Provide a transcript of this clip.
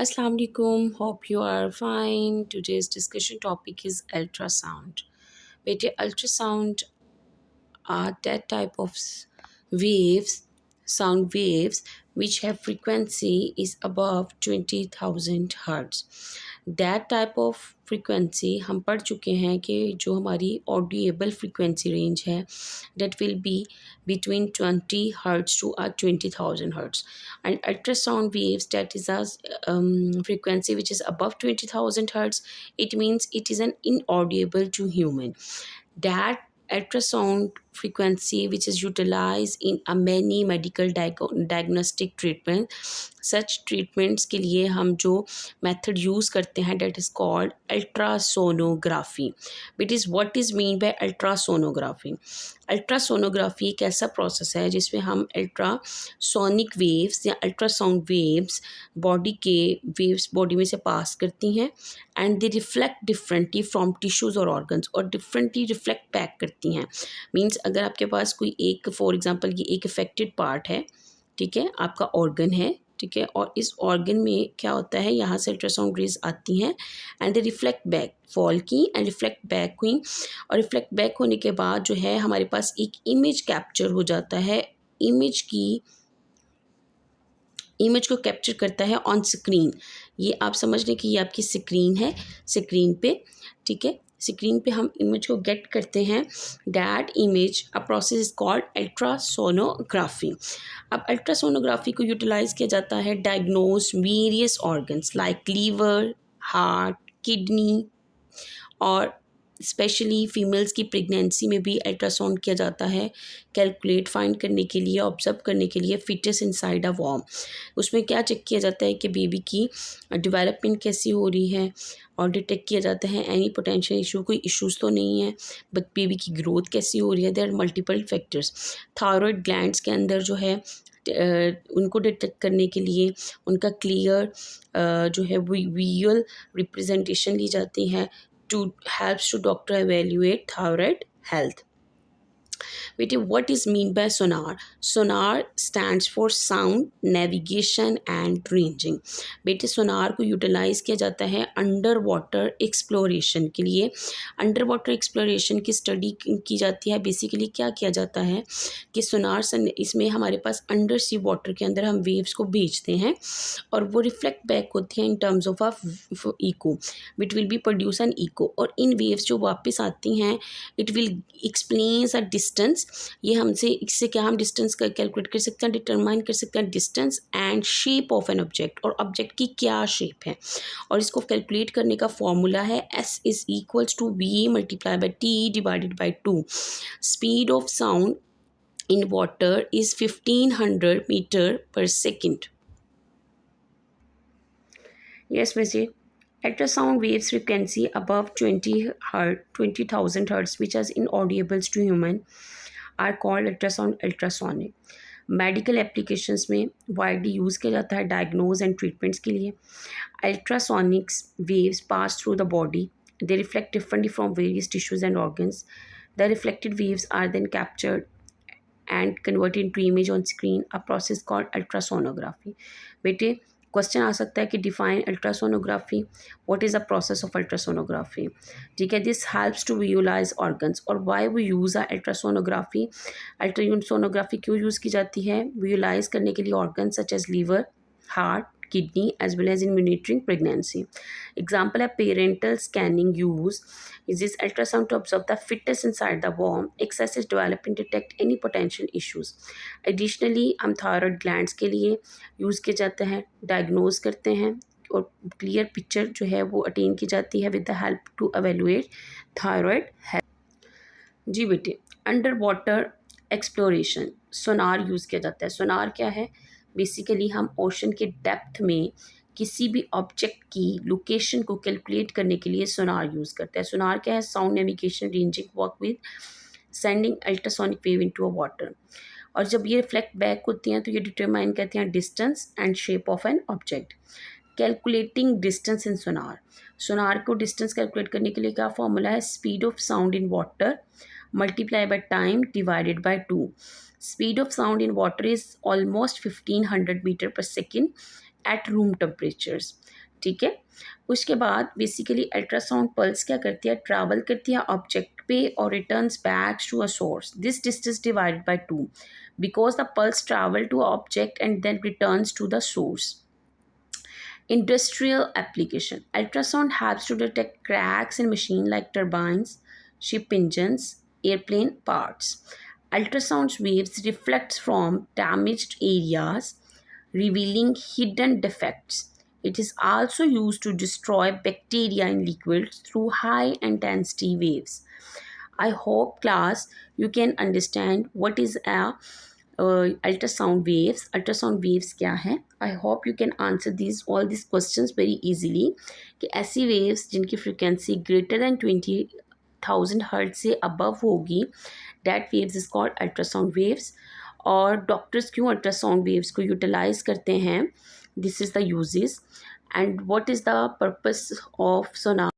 Assalamu alaikum. Hope you are fine. Today's discussion topic is ultrasound. बेटे ultrasound are that type of waves, sound waves, which have frequency is above 20,000 hertz. That type of frequency हम पढ़ चुके हैं कि जो हमारी audible frequency range है that will be between 20 hertz to 20,000 hertz. And ultrasound waves, that is a frequency which is above 20,000 hertz, it means it is an inaudible to human. That ultrasound frequency which is utilized in a many medical diagnostic treatment, such treatments के लिए हम जो method use करते हैं that is called ultrasonography. It is what is mean by ultrasonography. Ultrasonography एक ऐसा process है जिसमें हम अल्ट्रासोनिक वेव्स या अल्ट्रासाउंड वेव्स बॉडी के वेव्स बॉडी में से पास करती हैं and they reflect differently from tissues और ऑर्गन्स और डिफरेंटली रिफ्लेक्ट बैक करती हैं. मीन्स अगर आपके पास कोई एक फॉर एग्जांपल ये एक अफेक्टेड पार्ट है, ठीक है, आपका ऑर्गन है, ठीक है, और इस ऑर्गन में क्या होता है, यहाँ से अल्ट्रासाउंड रेज आती हैं and they reflect back, fall की एंड रिफ्लेक्ट बैक हुई, और रिफ्लेक्ट बैक होने के बाद जो है हमारे पास एक इमेज कैप्चर हो जाता है. इमेज को कैप्चर करता है ऑन स्क्रीन. ये आप समझ लें कि ये आपकी स्क्रीन है, स्क्रीन पे, ठीक है, स्क्रीन पे हम इमेज को गेट करते हैं. That image a process is called ultrasonography. अब अल्ट्रासोनोग्राफी को यूटिलाइज किया जाता है diagnose various organs like liver, heart, kidney, और स्पेशली फीमेल्स की प्रेगनेंसी में भी अल्ट्रासाउंड किया जाता है कैलकुलेट फाइंड करने के लिए, ऑब्जर्व करने के लिए फिटस इनसाइड अ वॉर्म. उसमें क्या चेक किया जाता है कि बेबी की डेवलपमेंट कैसी हो रही है, और डिटेक्ट किया जाता है एनी पोटेंशियल इशू, कोई इश्यूज़ तो नहीं है, बट बेबी की ग्रोथ कैसी हो रही है. There are multiple factors. Thyroid glands के अंदर जो है उनको डिटेक्ट करने के लिए उनका क्लियर जो है विजुअल रिप्रेजेंटेशन ली जाती है to helps to doctor evaluate thyroid health. बेटे what is mean by sonar? Sonar stands for sound navigation and ranging. बेटे सोनार को यूटिलाइज किया जाता है अंडर वाटर एक्सप्लोरेशन के लिए. अंडर वाटर एक्सप्लोरेशन की स्टडी की जाती है. बेसिकली क्या किया जाता है कि सोनार से इसमें हमारे पास अंडर सी वाटर के अंदर हम वेव्स को भेजते हैं और वो रिफ्लेक्ट बैक होती हैं in terms of a echo. It will be produce an echo, और इन वेव्स जो वापस आती हैं it will explains a distance. ये हमसे इससे क्या हम डिस्टेंस का कैलकुलेट कर सकते हैं, डिटरमाइन कर सकते हैं distance and shape of an object, और ऑब्जेक्ट की क्या शेप है. और इसको कैलकुलेट करने का फॉर्मूला है S is equals to V multiply by T divided by 2. Speed of sound in water is 1500 meter per second. Yes, Missy. Ultrasound waves frequency above 20,000 hertz, which is inaudible to human, are called ultrasound ultrasonic. Medical applications में widely use किया जाता है diagnose and treatments के लिए. Ultrasonics waves pass through the body. They reflect differently from various tissues and organs. The reflected waves are then captured and converted into image on screen, a process called ultrasonography. बेटे question आ सकता है कि define ultrasonography. What is the process of ultrasonography, ठीक है. This helps to visualise organs. और why we use a ultrasonography. Ultrasonography क्यों use की जाती है, विजुअलाइज करने के लिए organ such as liver, heart, kidney, as well as in monitoring pregnancy. Example of parental scanning use is this ultrasound to observe the fetus inside the womb. Excess is developed and detect any potential issues. Additionally, हम thyroid glands के लिए use किए जाते हैं, diagnose करते हैं, और clear picture जो है वो अटेन की जाती है with the help to evaluate thyroid health. जी बेटे, under water exploration sonar use किया जाता है. सोनार क्या है, बेसिकली हम ओशन के डेप्थ में किसी भी ऑब्जेक्ट की लोकेशन को कैलकुलेट करने के लिए सोनार यूज़ करते हैं. सोनार क्या है, sound navigation ranging work with sending ultrasonic wave into a water. और जब ये रिफ्लेक्ट बैक होती हैं तो ये डिटरमाइन करती हैं distance and shape of an object. Calculating distance in sonar. Sonar को डिस्टेंस कैलकुलेट करने के लिए क्या फॉर्मूला है, speed of sound in water multiply by time divided by 2. Speed of sound in water is almost 1500 meter per second at room temperatures. ठीक है। उसके बाद बेसिकली अल्ट्रासाउंड पल्स क्या करती है, ट्रैवल करती है ऑब्जेक्ट पे और returns back to a source. This distance divided by 2 because the pulse travel to object and then returns to the source. Industrial application. Ultrasound helps to detect cracks in machine like turbines, ship engines, airplane parts. Ultrasound waves reflect from damaged areas, revealing hidden defects. It is also used to destroy bacteria in liquids through high intensity waves. I hope class you can understand what is a ultrasound waves. Ultrasound waves क्या है? I hope you can answer all these questions very easily. कि ऐसी waves जिनकी frequency greater than 20,000 hertz से above होगी, that waves is called ultrasound waves. और doctors क्यों ultrasound waves को यूटिलाइज करते हैं? This is the uses and what is the purpose of Sonar